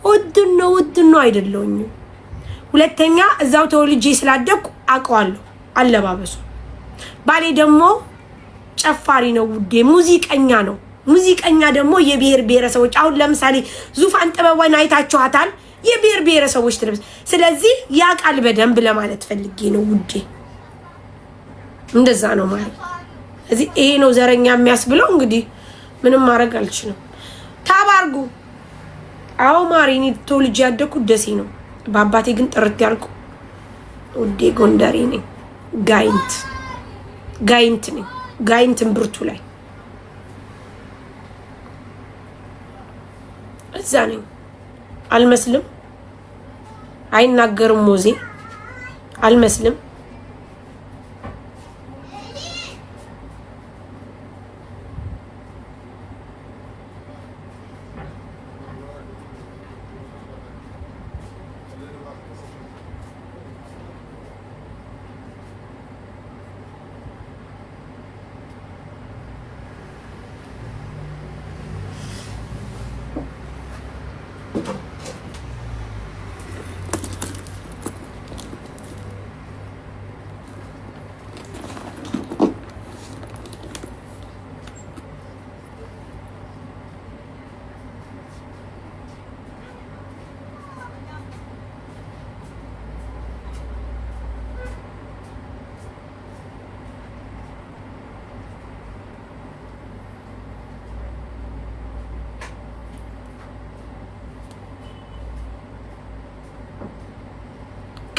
ውድነው አይደለውኝ። ሁለተኛ እዛው ተወልጄ ስላደኩ አውቀዋለሁ አለባበሱ። ባሌ ደግሞ ጨፋሪ ነው ውዴ፣ ሙዚቀኛ ነው። ሙዚቀኛ ደግሞ የብሔር ብሔረሰቦች አሁን ለምሳሌ ዙፋን ጥበቧን አይታችኋታል። የብሔር ብሔረሰቦች ትለብስ። ስለዚህ ያ ቃል በደንብ ለማለት ፈልጌ ነው ውዴ። እንደዛ ነው ማለት። እዚህ ይሄ ነው ዘረኛ የሚያስብለው። እንግዲህ ምንም ማድረግ አልችልም። ታባርጉ። አዎ ማሪኒ ተወልጄ ያደኩት ደሴ ነው። በአባቴ ግን ጥርት ያልኩ ውዴ ጎንደሬ ነኝ። ጋይንት ነኝ። ጋይንትን ብርቱ ላይ እዛ ነኝ። አልመስልም። አይናገርም ሞዜ አልመስልም።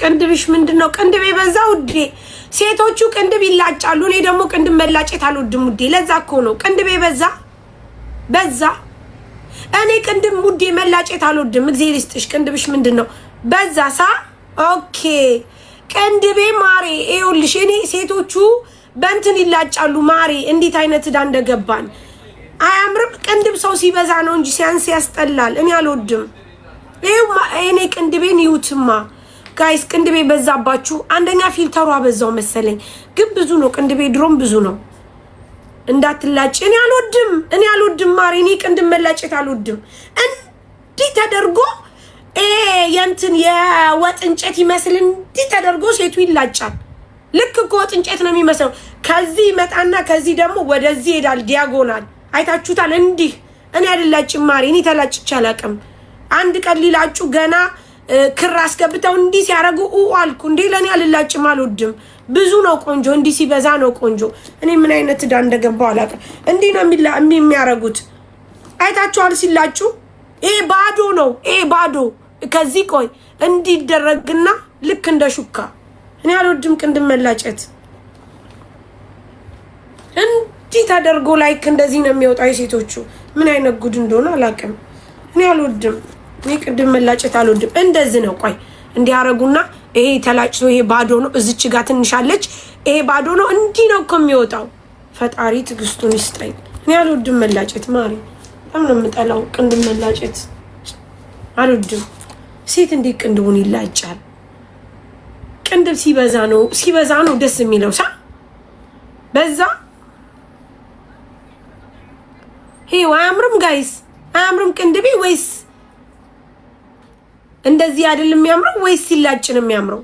ቅንድብሽ ምንድነው? ቅንድብ የበዛ ውዴ። ሴቶቹ ቅንድብ ይላጫሉ። እኔ ደግሞ ቅንድብ መላጨት አልወድም ውዴ። ለዛ እኮ ነው ቅንድብ በዛ። እኔ ቅንድብ ውዴ መላጨት አልወድም። እግዚአብሔር ይስጥሽ። ቅንድብሽ ምንድነው? በዛ ኦኬ። ቅንድቤ ማሬ ይኸውልሽ፣ እኔ ሴቶቹ በእንትን ይላጫሉ ማሬ። እንዴት አይነት እዳ እንደገባን አያምርም። ቅንድብ ሰው ሲበዛ ነው እንጂ ሲያንስ ያስጠላል። እኔ አልወድም። እኔ ቅንድቤን ይውትማ ጋይስ። ቅንድቤ በዛባችሁ። አንደኛ ፊልተሩ አበዛው መሰለኝ፣ ግን ብዙ ነው ቅንድቤ። ድሮም ብዙ ነው። እንዳትላጭ። እኔ አልወድም ማሪ። እኔ ቅንድብ መላጨት አልወድም። እንዲህ ተደርጎ የእንትን የወጥ እንጨት ይመስል እንዲህ ተደርጎ ሴቱ ይላጫል። ልክ እኮ ወጥ እንጨት ነው የሚመስለው። ከዚህ መጣና ከዚህ ደግሞ ወደዚህ ሄዳል። ዲያጎናል አይታችሁታል? እንዲህ እኔ አልላጭም ማሪ። እኔ ተላጭቼ አላውቅም። አንድ ቀን ሊላጩ ገና ክር አስገብተው እንዲህ ሲያረጉ አልኩ እንዴ። ለኔ አልላጭም፣ አልወድም። ብዙ ነው ቆንጆ። እንዲህ ሲበዛ ነው ቆንጆ። እኔ ምን አይነት እዳ እንደገባው አላውቅም። እንዲህ ነው የሚያረጉት። አይታችኋል ሲላጩ። ይሄ ባዶ ነው። ይሄ ባዶ ከዚህ ቆይ እንዲህ ይደረግና ልክ እንደ ሹካ። እኔ አልወድም ቅንድብ መላጨት። እንዲህ ተደርጎ ላይክ እንደዚህ ነው የሚወጣው የሴቶቹ። ምን አይነት ጉድ እንደሆነ አላውቅም። እኔ አልወድም። እኔ ቅንድብ መላጨት አልወድም። እንደዚህ ነው ቆይ እንዲያረጉና ይሄ ተላጭቶ ይሄ ባዶ ነው። እዚች ጋር ትንሽ አለች። ይሄ ባዶ ነው። እንዲህ ነው እኮ የሚወጣው። ፈጣሪ ትዕግስቱን ይስጠኝ። እኔ አልወድም መላጨት ማሪ። በጣም ነው የምጠላው ቅንድብ መላጨት አልወድም። ሴት እንዴት ቅንድቡን ይላጫል? ቅንድብ ሲበዛ ነው ደስ የሚለው። በዛ ይሄ አያምርም ጋይስ፣ አያምርም ቅንድቤ። ወይስ እንደዚህ አይደለም የሚያምረው? ወይስ ሲላጭ ነው የሚያምረው?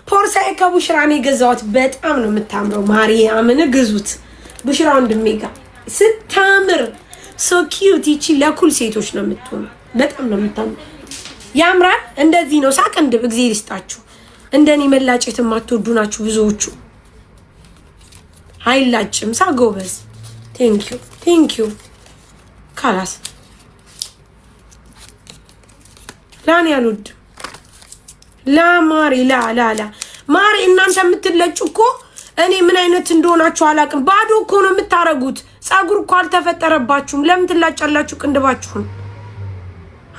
ፖርሳዬ ከቡሽራ ነው የገዛሁት። በጣም ነው የምታምረው። ማርያምን ግዙት። ቡሽራ ወንድሜ ጋር ስታምር ሶ ኪዩት። ይቺ ለኩል ሴቶች ነው የምትሆነው። በጣም ነው የምታምረው። ያምራል። እንደዚህ ነው ቅንድብ። እግዚአብሔር ይስጣችሁ። እንደኔ መላጨት የማትወዱ ናችሁ ብዙዎቹ። አይላጭም ጎበዝ። ቴንኪዩ ካላስ ላኔ አልወድም። ላማሪ ላ ማሪ። እናንተ የምትለጩ እኮ እኔ ምን አይነት እንደሆናችሁ አላውቅም። ባዶ እኮ ነው የምታረጉት። ፀጉር እኮ አልተፈጠረባችሁም። ለምን ትላጫላችሁ ቅንድባችሁን?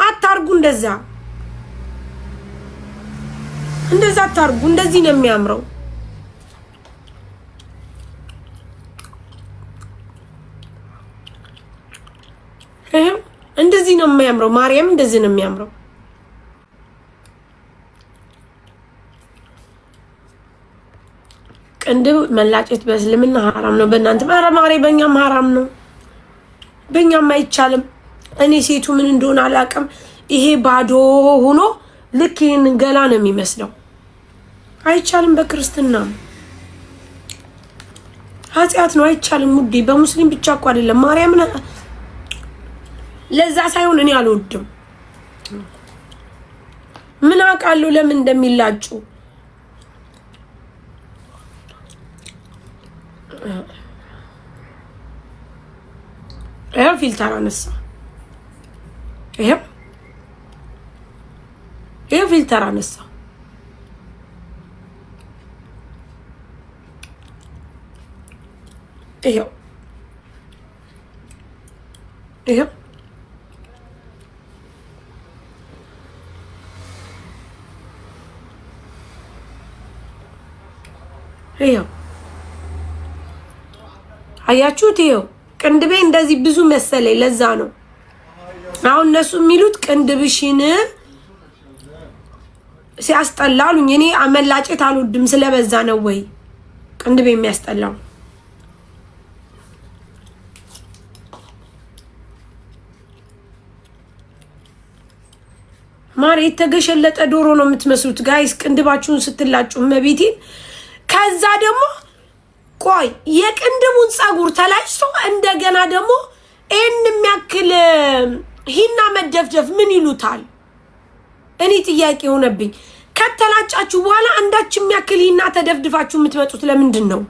አታርጉ። እንደዛ አታርጉ። እንደዚህ ነው የሚያምረው። እንደዚህ ነው የሚያምረው። ማርያም እንደዚህ ነው የሚያምረው። ቅንድብ መላጨት በእስልምና ሐራም ነው። በእናንተ ማራማሪ በእኛም ሐራም ነው። በእኛም አይቻልም። እኔ ሴቱ ምን እንደሆነ አላውቅም። ይሄ ባዶ ሆኖ ልክ ይሄን ገላ ነው የሚመስለው። አይቻልም። በክርስትና ኃጢአት ነው። አይቻልም ውዴ። በሙስሊም ብቻ እኮ አይደለም። ማርያም ለዛ ሳይሆን እኔ አልወድም። ምን አውቃለሁ ለምን እንደሚላጩ። ይሄው ፊልተር አነሳ። ይሄው ፊልተር አነሳ። ይሄው አያችሁት? ይሄው ቅንድቤ እንደዚህ ብዙ መሰለኝ። ለዛ ነው አሁን እነሱ የሚሉት ቅንድብሽን ሲያስጠላሉኝ። እኔ አመላጨት አልወድም ስለበዛ ነው ወይ ቅንድቤ የሚያስጠላው? ማር የተገሸለጠ ዶሮ ነው የምትመስሉት ጋይስ ቅንድባችሁን ስትላጩ መቤቴን። ከዛ ደግሞ ቆይ የቅንድቡን ጸጉር ተላጭቶ እንደገና ደግሞ ይሄን የሚያክል ሂና መደፍደፍ ምን ይሉታል? እኔ ጥያቄ ሆነብኝ። ከተላጫችሁ በኋላ አንዳች የሚያክል ሂና ተደፍድፋችሁ የምትመጡት ለምንድን ነው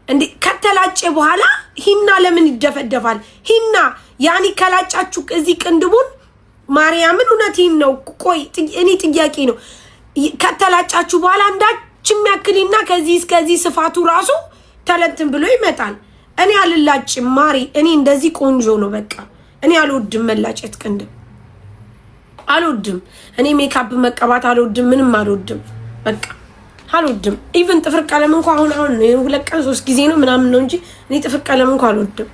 እንዴ? ከተላጨ በኋላ ሂና ለምን ይደፈደፋል? ሂና ያኒ ከላጫችሁ እዚህ ቅንድቡን ማርያምን እውነቴን ነው። ቆይ እኔ ጥያቄ ነው። ከተላጫችሁ በኋላ አንዳች የሚያክልና ከዚህ እስከዚህ ስፋቱ ራሱ ተለንትን ብሎ ይመጣል። እኔ አልላጭም ማሪ። እኔ እንደዚህ ቆንጆ ነው በቃ። እኔ አልወድም መላጨት ቅንድብ አልወድም። እኔ ሜካፕ መቀባት አልወድም። ምንም አልወድም በቃ አልወድም። ኢቭን ጥፍር ቀለም እንኳን አሁን 2 ቀን 3 ጊዜ ነው ምናምን ነው እንጂ እኔ ጥፍር ቀለም እንኳን አልወድም።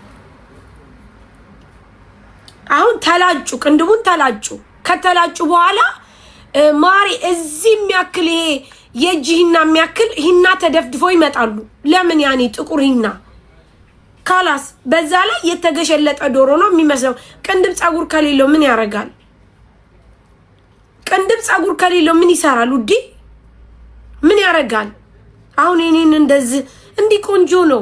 አሁን ተላጩ፣ ቅንድቡን ተላጩ። ከተላጩ በኋላ ማሪ እዚህ የሚያክል ይሄ የጂና የሚያክል ሂና ተደፍድፎ ይመጣሉ። ለምን ያኔ ጥቁር ሂና ካላስ በዛ ላይ የተገሸለጠ ዶሮ ነው የሚመስለው። ቅንድብ ጸጉር ከሌለው ምን ያደርጋል? ቅንድብ ጸጉር ከሌለው ምን ይሰራል ውዴ? ምን ያደርጋል? አሁን እኔን እንደዚህ እንዲህ ቆንጆ ነው።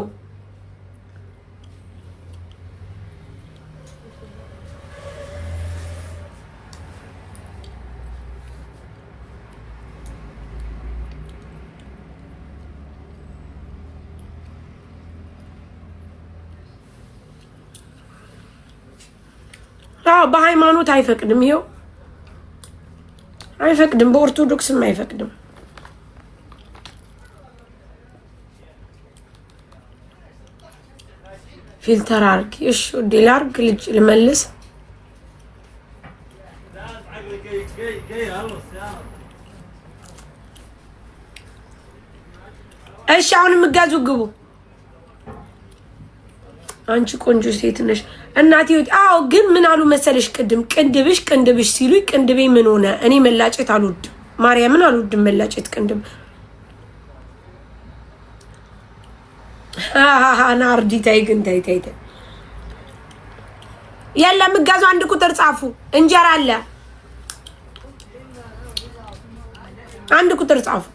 በሃይማኖት አይፈቅድም። ይሄው አይፈቅድም። በኦርቶዶክስም አይፈቅድም። ፊልተር አርግ። እሺ ዲል አርግ። ልጅ ልመልስ። እሺ አሁን የምጋዙ ግቡ። አንቺ ቆንጆ ሴት ነሽ እናቴ። አዎ ግን ምን አሉ መሰለሽ ቅድም ቅንድብሽ ሲሉኝ ቅንድቤ ምን ሆነ? እኔ መላጨት አልወድም። ማርያምን አልወድም መላጨት ቅንድብ። ናርዲ ታይ ግን ታይ ያለ ምጋዙ 1 ቁጥር ጻፉ። እንጀራ አለ 1 ቁጥር ጻፉ።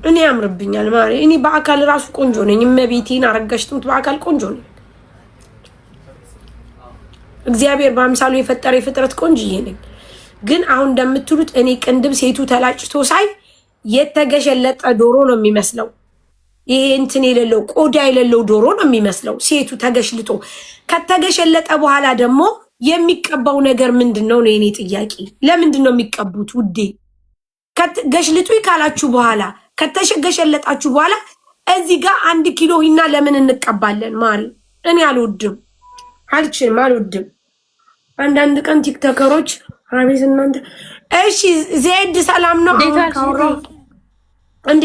እኔ ያምርብኛል ማሪ። እኔ በአካል ራሱ ቆንጆ ነኝ። እመቤቴን አረጋሽቱት በአካል ቆንጆ ነኝ። እግዚአብሔር በአምሳሉ የፈጠረ የፍጥረት ቆንጆዬ ነኝ። ግን አሁን እንደምትሉት እኔ ቅንድብ ሴቱ ተላጭቶ ሳይ የተገሸለጠ ዶሮ ነው የሚመስለው። ይሄ እንትን የሌለው ቆዳ የሌለው ዶሮ ነው የሚመስለው ሴቱ ተገሽልጦ። ከተገሸለጠ በኋላ ደግሞ የሚቀባው ነገር ምንድነው ነው የኔ ጥያቄ። ለምንድን ነው የሚቀቡት ውዴ? ገሽልጡ ካላችሁ በኋላ ከተገሸለጣችሁ በኋላ እዚህ ጋር 1 ኪሎ ሂና ለምን እንቀባለን? ማሪ እኔ አልወድም፣ አልችልም፣ አልወድም። አንዳንድ ቀን ቲክቶከሮች አቤት እናንተ። እሺ ዜድ ሰላም ነው? አሁን ካወራው እንዴ